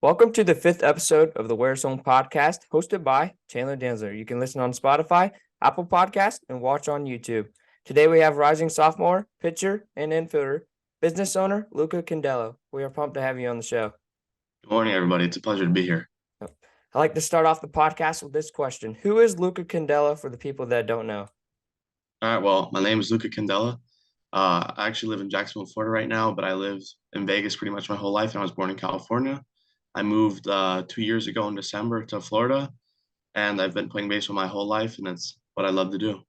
Welcome to the fifth episode of the Where's Home podcast, hosted by Chandler Dantzler. You can listen on Spotify, Apple Podcasts, and watch on YouTube. Today we have rising sophomore, pitcher, and infielder, business owner Luca Candella. We are pumped to have you on the show. Good morning, everybody. It's a pleasure to be here. I'd like to start off the podcast with this question. Who is Luca Candella for the people that don't know? All right. Well, my name is Luca Candella. I actually live in Jacksonville, Florida right now, but I lived in Vegas pretty much my whole life, and I was born in California. I moved 2 years ago in December to Florida, and I've been playing baseball my whole life, and it's what I love to do.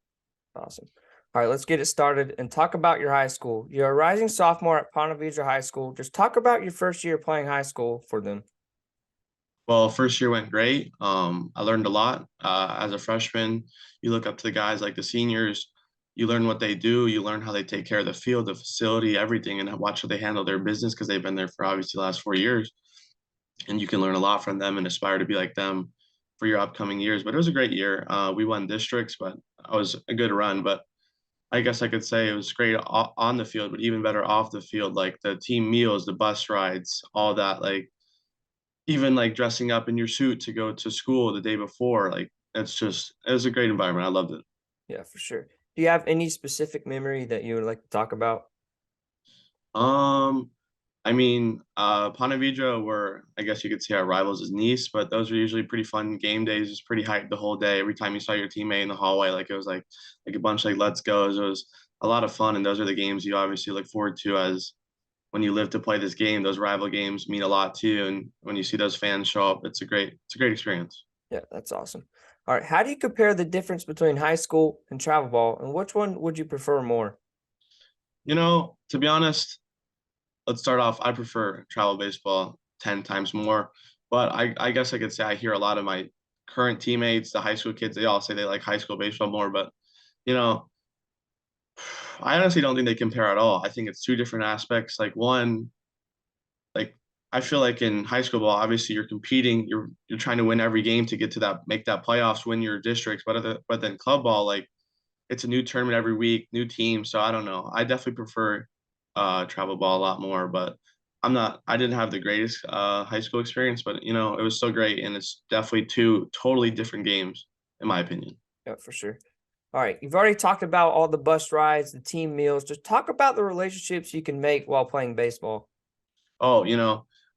Awesome. All right, let's get it started and talk about your high school. You're a rising sophomore at Ponte Vedra High School. Just talk about your first year playing high school for them. Well, first year went great. I learned a lot. As a freshman, you look up to the guys like the seniors. You learn what they do. You learn how they take care of the field, the facility, everything, and watch how they handle their business because they've been there for obviously the last 4 years. And you can learn a lot from them and aspire to be like them for your upcoming years. But it was a great year. We won districts, but it was a good run. But I guess I could say it was great on the field, but even better off the field. Like the team meals, the bus rides, all that. Like even like dressing up in your suit to go to school the day before. Like it was a great environment. I loved it. Yeah, for sure. Do you have any specific memory that you would like to talk about? Um, I mean, Ponte Vedra were, I guess you could say, our rivals is Nice, but those were usually pretty fun game days. It was pretty hyped the whole day. Every time you saw your teammate in the hallway, like it was like a bunch of like let's goes. It was a lot of fun, and those are the games you obviously look forward to as when you live to play this game. Those rival games mean a lot to you, and when you see those fans show up, it's a great experience. Yeah, that's awesome. All right, how do you compare the difference between high school and travel ball, and which one would you prefer more? To be honest, let's start off. I prefer travel baseball 10 times more, but I guess I could say I hear a lot of my current teammates, the high school kids, they all say they like high school baseball more, but you know, I honestly don't think they compare at all. I think it's two different aspects. Like one, like I feel like in high school ball, obviously you're competing, you're trying to win every game to get to that, make that playoffs, win your districts. But then club ball, like it's a new tournament every week, new team. So I don't know. I definitely prefer travel ball a lot more, but I didn't have the greatest high school experience, but it was so great, and it's definitely two totally different games in my opinion. Yeah, for sure. All right, you've already talked about all the bus rides, the team meals. Just talk about the relationships you can make while playing baseball. Oh,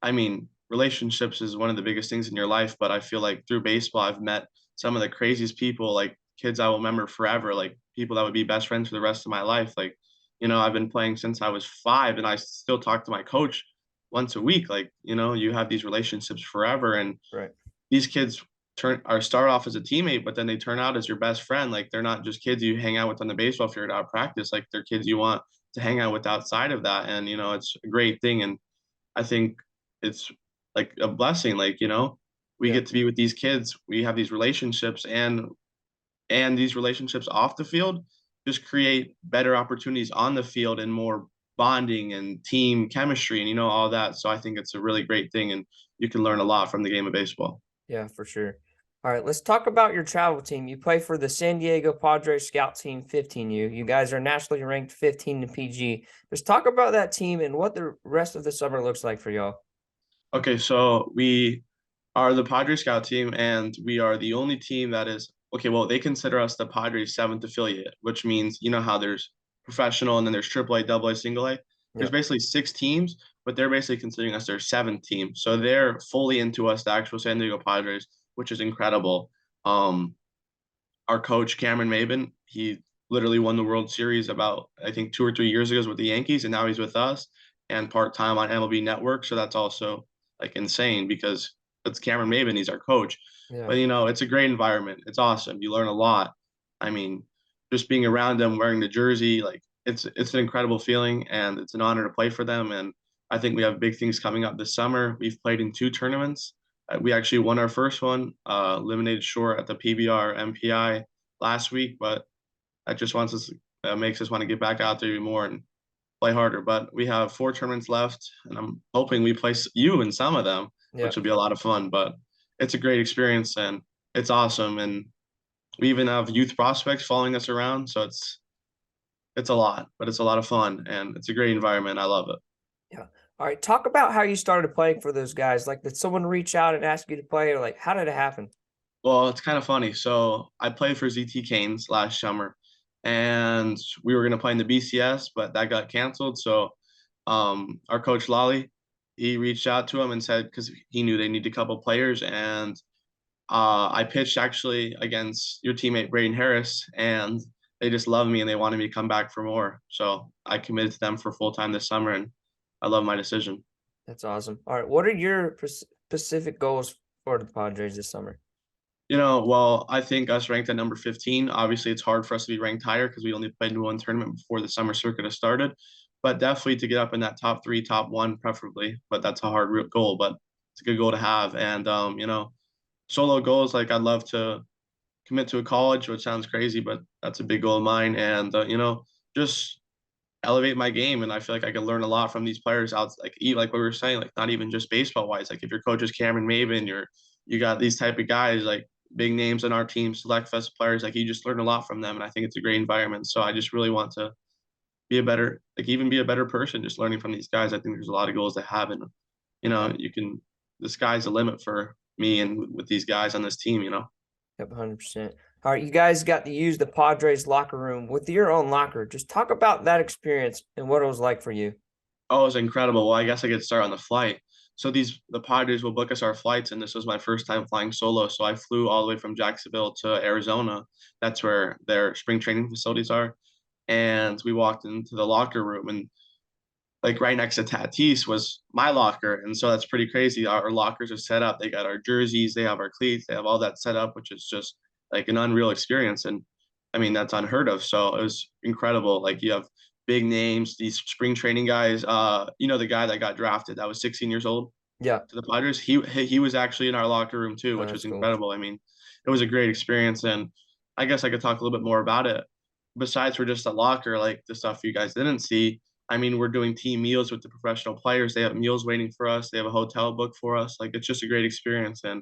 I mean, relationships is one of the biggest things in your life, but I feel like through baseball, I've met some of the craziest people, like kids I will remember forever, like people that would be best friends for the rest of my life. Like, I've been playing since I was 5, and I still talk to my coach once a week. Like, you have these relationships forever, and Right. these kids start off as a teammate, but then they turn out as your best friend. Like they're not just kids you hang out with on the baseball field out practice. Like they're kids you want to hang out with outside of that, and it's a great thing. And I think it's like a blessing. Like, we Yeah. get to be with these kids. We have these relationships and these relationships off the field just create better opportunities on the field and more bonding and team chemistry and all that. So I think it's a really great thing, and you can learn a lot from the game of baseball. Yeah, for sure. All right, let's talk about your travel team. You play for the San Diego Padres Scout Team 15U. You guys are nationally ranked 15 in PG. Just talk about that team and what the rest of the summer looks like for y'all. Okay, so we are the Padres Scout Team, and we are the only team that is okay. Well, they consider us the Padres seventh affiliate, which means how there's professional and then there's AAA, AA, single A. There's Yep. basically 6 teams, but they're basically considering us their seventh team. So they're fully into us, the actual San Diego Padres, which is incredible. Um, our coach Cameron Maben, he literally won the World Series about I think 2 or 3 years ago with the Yankees, and now he's with us and part time on MLB Network. So that's also like insane because it's Cameron Maben, he's our coach. Yeah. But it's a great environment. It's awesome. You learn a lot. I mean, just being around them, wearing the jersey, like it's an incredible feeling, and it's an honor to play for them. And I think we have big things coming up this summer. We've played in 2 tournaments. We actually won our first one, eliminated short at the PBR MPI last week, but that just makes us want to get back out there even more and play harder. But we have 4 tournaments left, and I'm hoping we place you in some of them, Yeah. which will be a lot of fun. But it's a great experience, and it's awesome. And we even have youth prospects following us around, so it's a lot, but it's a lot of fun, and it's a great environment. I love it. Yeah. All All right, talk about how you started playing for those guys. Like, did someone reach out and ask you to play, or like, how did it happen? Well, it's kind of funny. So I played for ZT Canes last summer, and we were going to play in the BCS, but that got canceled. So our coach Lolly, he reached out to him and said because he knew they needed a couple players, and I pitched actually against your teammate Braden Harris, and they just loved me and they wanted me to come back for more. So I committed to them for full time this summer, and I love my decision. That's awesome. All right, what are your specific goals for the Padres this summer? Well, I think us ranked at number 15. Obviously, it's hard for us to be ranked higher because we only played in one tournament before the summer circuit has started. But definitely to get up in that top three, top one, preferably. But that's a hard goal, but it's a good goal to have. And solo goals like I'd love to commit to a college, which sounds crazy, but that's a big goal of mine. And just elevate my game. And I feel like I can learn a lot from these players out, like what we were saying, like not even just baseball wise. Like if your coach is Cameron Maven, you got these type of guys like big names on our team, select fest players. Like you just learn a lot from them, and I think it's a great environment. So I just really want to be a better, like even be a better person, just learning from these guys. I think there's a lot of goals to have, and you can. The sky's the limit for me and with these guys on this team. Yep, 100%. All right, you guys got to use the Padres locker room with your own locker. Just talk about that experience and what it was like for you. Oh, it was incredible. Well, I guess I get to start on the flight. So the Padres will book us our flights, and this was my first time flying solo. So I flew all the way from Jacksonville to Arizona. That's where their spring training facilities are. And we walked into the locker room, and like right next to Tatis was my locker. And so that's pretty crazy. Our lockers are set up. They got our jerseys, they have our cleats, they have all that set up, which is just like an unreal experience. And I mean, that's unheard of. So it was incredible. Like you have big names, these spring training guys. The guy that got drafted that was 16 years old Yeah, to the Padres. He was actually in our locker room too, oh, which that's was cool. incredible. I mean, it was a great experience, and I guess I could talk a little bit more about it. Besides for just a locker, like the stuff you guys didn't see. I mean, we're doing team meals with the professional players. They have meals waiting for us. They have a hotel booked for us. Like it's just a great experience, and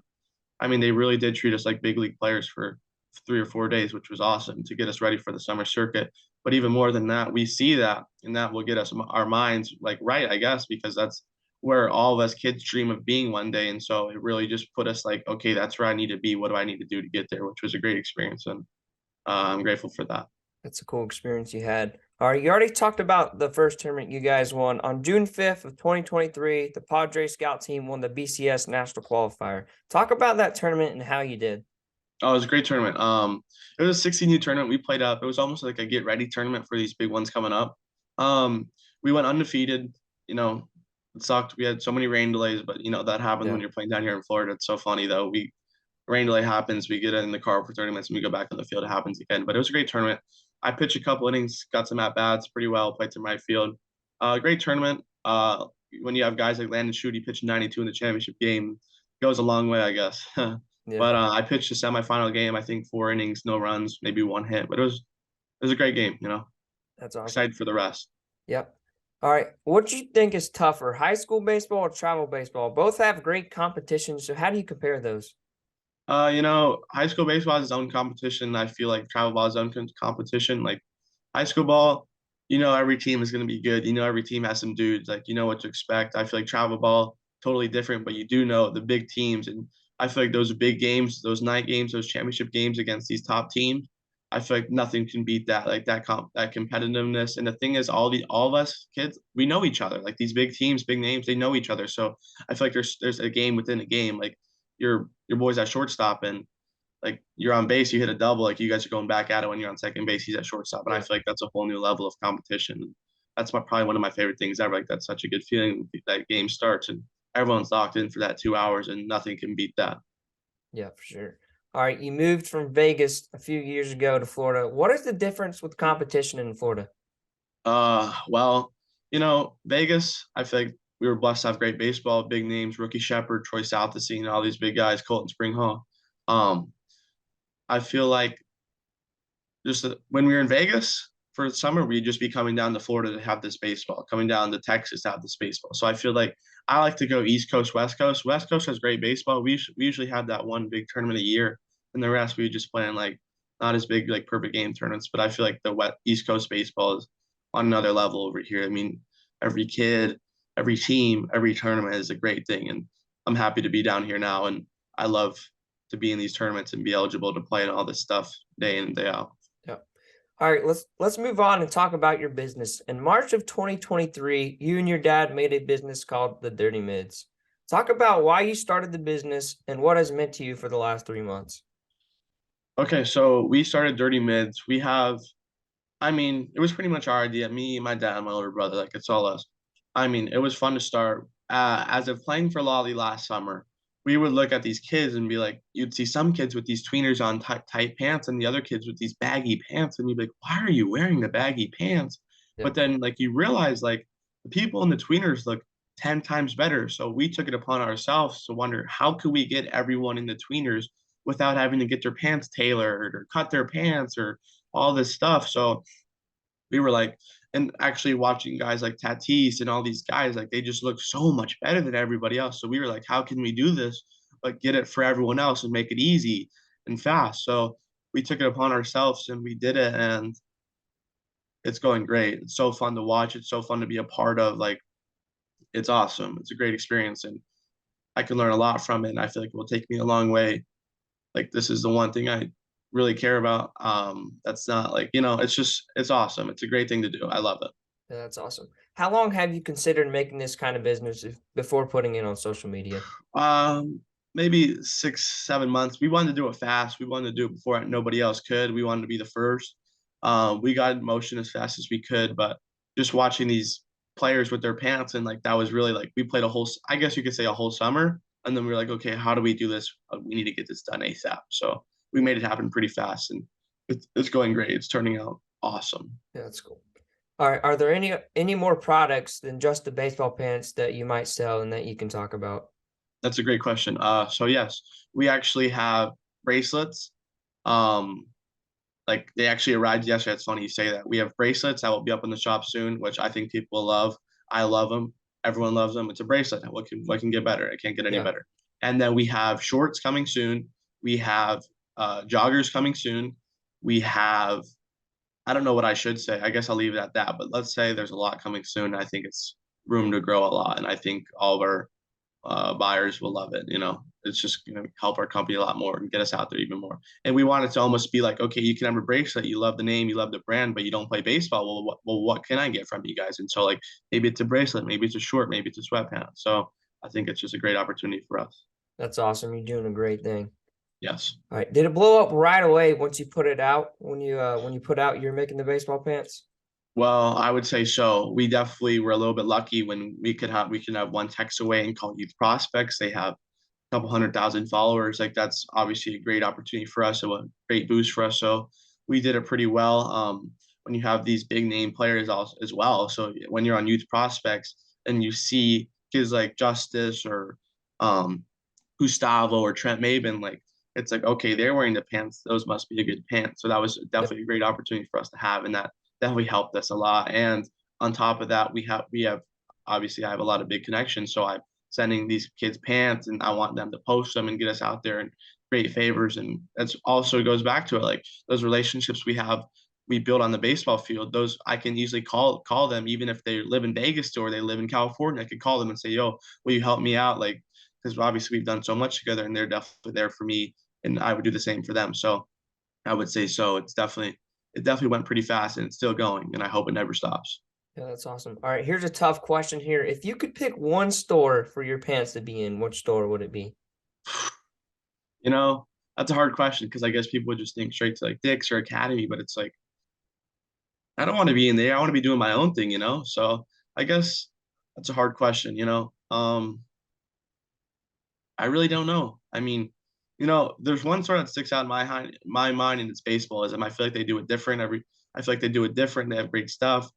I mean, they really did treat us like big league players for 3 or 4 days, which was awesome to get us ready for the summer circuit. But even more than that, we see that, and that will get us our minds like right, I guess, because that's where all of us kids dream of being one day. And so it really just put us like, okay, that's where I need to be. What do I need to do to get there? Which was a great experience, and I'm grateful for that. That's a cool experience you had. All right, you already talked about the first tournament you guys won. On June 5th of 2023, the Padres Scout Team won the BCS National Qualifier. Talk about that tournament and how you did. Oh, it was a great tournament. It was a 16U tournament. We played up. It was almost like a get ready tournament for these big ones coming up. Um, we went undefeated. It sucked. We had so many rain delays, but that happens Yeah. when you're playing down here in Florida. It's so funny though. Rain delay happens. We get in the car for 30 minutes and we go back on the field. It happens again. But it was a great tournament. I pitched a couple innings, got some at bats pretty well, played some right field. Great tournament. When you have guys like Landon Shoot, he pitched 92 in the championship game. Goes a long way, I guess. Yeah, But I pitched a semifinal game. I think 4 innings, no runs, maybe one hit. But it was a great game. that's awesome. Excited for the rest. Yep. All right. What do you think is tougher, high school baseball or travel baseball? Both have great competition. So how do you compare those? High school baseball has its own competition. I feel like travel ball has its own competition. Like high school ball, every team is going to be good. Every team has some dudes. Like you know what to expect. I feel like travel ball totally different, but you do know the big teams, and I feel like those big games, those night games, those championship games against these top teams. I feel like nothing can beat that. Like that competitiveness. And the thing is, all of us kids, we know each other. Like these big teams, big names, they know each other. So I feel like there's a game within a game. Like your boy's at shortstop, and like you're on base, you hit a double, like you guys are going back at it when you're on second base, he's at shortstop. And I Yeah. feel like that's a whole new level of competition. That's probably one of my favorite things ever. Like that's such a good feeling that game starts and everyone's locked in for that 2 hours and nothing can beat that. Yeah, for sure. All right. You moved from Vegas a few years ago to Florida. What is the difference with competition in Florida? Well, Vegas, I feel like we were blessed to have great baseball, big names, Rookie Shepard, Troy Southesine, all these big guys, Colton Springhall. Um, I feel like just when we were in Vegas for the summer, we'd just be coming down to Florida to have this baseball, coming down to Texas to have this baseball. So I feel like I like to go East Coast, West Coast. West Coast has great baseball. We usually have that one big tournament a year, and the rest we just play in like not as big like perfect game tournaments. But I feel like the East Coast baseball is on another level over here. I mean, every kid, every team, every tournament is a great thing. And I'm happy to be down here now. And I love to be in these tournaments and be eligible to play in all this stuff day in and day out. Yeah. All right, let's move on and talk about your business. In March of 2023, you and your dad made a business called the Dirty Mids. Talk about why you started the business and what has meant to you for the last 3 months. Okay, so we started Dirty Mids. It was pretty much our idea. Me, my dad, and my older brother. Like it's all us. It was fun to start. As of playing for Lolly last summer, we would look at these kids and be like, you'd see some kids with these tweeners on tight pants, and the other kids with these baggy pants, and you'd be like, why are you wearing the baggy pants? Yeah. But then like you realize like the people in the tweeners look 10 times better. So we took it upon ourselves to wonder how could we get everyone in the tweeners without having to get their pants tailored or cut their pants or all this stuff. So we were like, and actually watching guys like Tatis and all these guys, like they just look so much better than everybody else. So we were like, how can we do this, but get it for everyone else and make it easy and fast? So we took it upon ourselves and we did it, and it's going great. It's so fun to watch. It's so fun to be a part of. Like, it's awesome. It's a great experience, and I can learn a lot from it. And I feel like it will take me a long way. Like, this is the one thing I really care about. That's not like, it's awesome. It's a great thing to do. I love it. Yeah, that's awesome. How long have you considered making this kind of business before putting it on social media? Um, Maybe 6, 7 months. We wanted to do it fast. We wanted to do it before nobody else could. We wanted to be the first. We got in motion as fast as we could, but just watching these players with their pants, and like that was really like we played I guess you could say a whole summer, and then we were like, okay, how do we do this? We need to get this done ASAP. So we made it happen pretty fast, and it's going great. It's turning out awesome. Yeah, that's cool. All right, are there any more products than just the baseball pants that you might sell and that you can talk about? That's a great question. So yes, we actually have bracelets. Um, like they actually arrived yesterday. It's funny you say that. We have bracelets that will be up in the shop soon, which I think people love. I love them. Everyone loves them. It's a bracelet. What can get better? It can't get any better. And then we have shorts coming soon. We have joggers coming soon. We have, I don't know what I should say. I guess I'll leave it at that. But let's say there's a lot coming soon. I think it's room to grow a lot, and I think all of our buyers will love it. It's just going to help our company a lot more and get us out there even more. And we want it to almost be like, okay, you can have a bracelet, you love the name, you love the brand, but you don't play baseball. What can I get from you guys? And so like maybe it's a bracelet, maybe it's a short, maybe it's a sweatpants. So I think it's just a great opportunity for us. That's awesome. You're doing a great thing. Yes. All right. Did it blow up right away once you put it out? When you put out you're making the baseball pants? Well, I would say so. We definitely were a little bit lucky when we can have one text away and call youth prospects. They have a couple 100,000 followers. Like that's obviously a great opportunity for us, a great boost for us. So we did it pretty well. When you have these big name players also, as well. So when you're on youth prospects and you see kids like Justice or Gustavo or Trent Maben, like it's like, okay, they're wearing the pants. Those must be a good pants. So that was definitely a great opportunity for us to have, and that definitely helped us a lot. And on top of that, we have obviously I have a lot of big connections. So I'm sending these kids pants, and I want them to post them and get us out there and create favors. And that's also goes back to it, like those relationships we build on the baseball field. Those I can easily call them, even if they live in Vegas or they live in California. I could call them and say, yo, will you help me out? Like, because obviously we've done so much together, and they're definitely there for me, and I would do the same for them. So I would say so. It definitely went pretty fast, and it's still going, and I hope it never stops. Yeah, that's awesome. All right, here's a tough question here. If you could pick one store for your pants to be in, which store would it be? That's a hard question because I guess people would just think straight to like Dick's or Academy, but it's like I don't want to be in there. I want to be doing my own thing. So I guess that's a hard question. I really don't know. There's one sort that sticks out in my mind, and it's baseball. I feel like they do it different. I feel like they do it different. They have great stuff.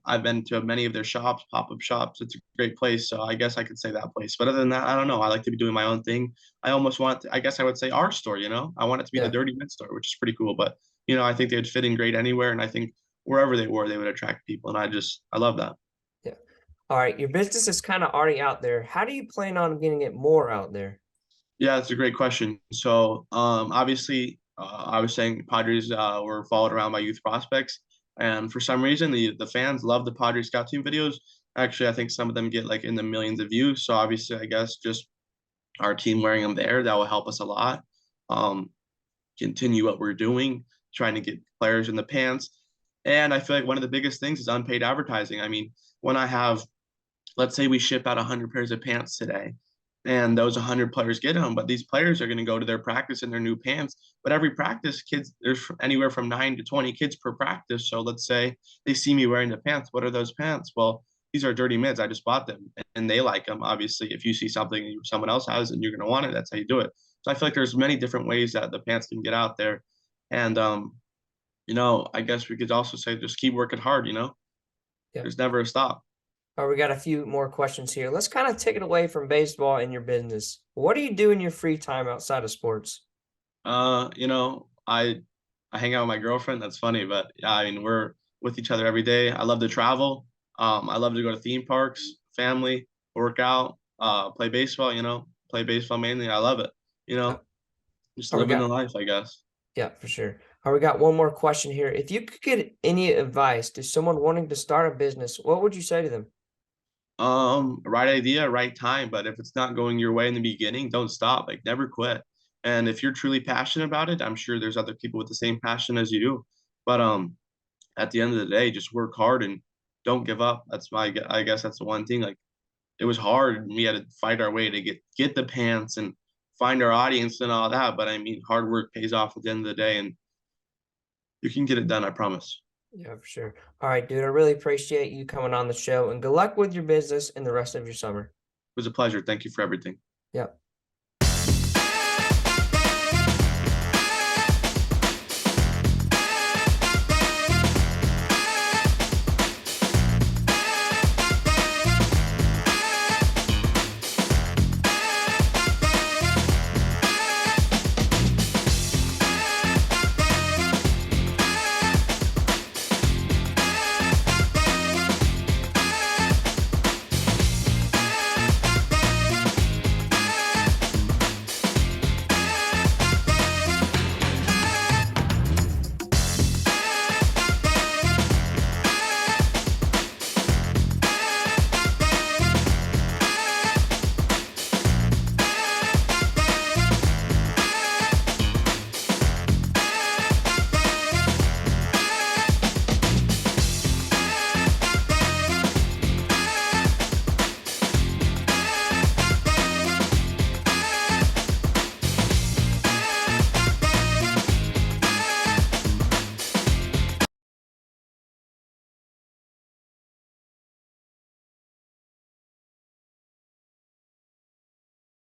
I've been to many of their shops, pop-up shops. It's a great place. So I guess I could say that place. But other than that, I don't know. I like to be doing my own thing. I almost I guess I would say our store. I want it to be the Dirty Mid store, which is pretty cool. But I think they'd fit in great anywhere, and I think wherever they were, they would attract people. And I love that. Yeah. All right, your business is kind of already out there. How do you plan on getting it more out there? Yeah, that's a great question. So, obviously, I was saying Padres were followed around by youth prospects, and for some reason, the fans love the Padres Scout Team videos. Actually, I think some of them get like in the millions of views. So obviously, I guess just our team wearing them there, that will help us a lot. Um, Continue what we're doing, trying to get players in the pants. And I feel like one of the biggest things is unpaid advertising. I mean, when I have, let's say we ship out 100 pairs of pants today, and those 100 players get them, but these players are going to go to their practice in their new pants. But every practice, kids, there's anywhere from 9 to 20 kids per practice. So let's say they see me wearing the pants. What are those pants? Well, these are dirty mids. I just bought them and they like them. Obviously, if you see something someone else has and you're going to want it, that's how you do it. So I feel like there's many different ways that the pants can get out there. And, I guess we could also say just keep working hard, Yeah. there's never a stop. All right, we got a few more questions here. Let's kind of take it away from baseball and your business. What do you do in your free time outside of sports? I hang out with my girlfriend. That's funny, but yeah, I mean, we're with each other every day. I love to travel. I love to go to theme parks, family, work out, play baseball, play baseball mainly. I love it, Yeah. just All right, we living the got life, I guess. Yeah, for sure. All right, we got one more question here. If you could get any advice to someone wanting to start a business, what would you say to them? Right idea, right time. But if it's not going your way in the beginning, don't stop. Like never quit. And if you're truly passionate about it, I'm sure there's other people with the same passion as you. But at the end of the day, just work hard and don't give up. I guess that's the one thing. Like it was hard and we had to fight our way to get the pants and find our audience and all that. But I mean, hard work pays off at the end of the day and you can get it done, I promise. Yeah, for sure. All right, dude. I really appreciate you coming on the show and good luck with your business and the rest of your summer. It was a pleasure. Thank you for everything. Yep.